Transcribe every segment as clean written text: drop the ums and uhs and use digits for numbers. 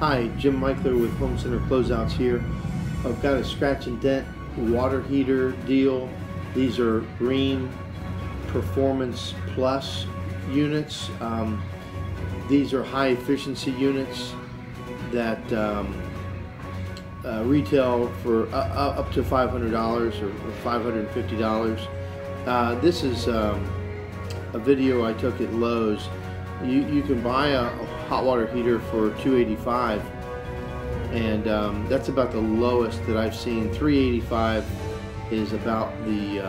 Hi, Jim Michler with Home Center Closeouts here. I've got a scratch and dent water heater deal. These are Rheem Performance Plus units. These are high efficiency units that retail for up to $500 or $550. This is a video I took at Lowe's. You can buy a hot water heater for $285, and that's about the lowest that I've seen. $385 is about the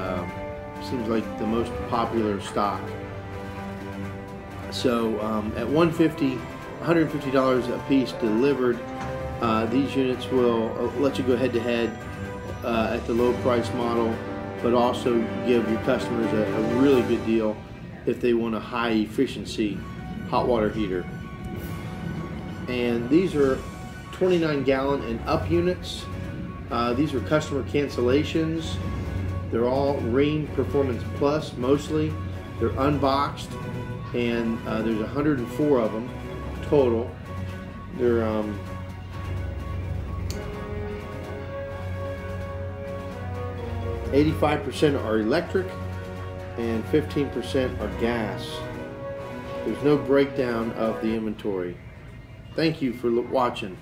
seems like the most popular stock. So at $150 a piece delivered, these units will let you go head to head at the low price model, but also give your customers a really good deal if they want a high efficiency hot water heater. And these are 29 gallon and up units. These are customer cancellations. They're all Rheem Performance Plus mostly. They're unboxed, and there's 104 of them total. They're 85% are electric and 15% are gas. There's no breakdown of the inventory. Thank you for watching.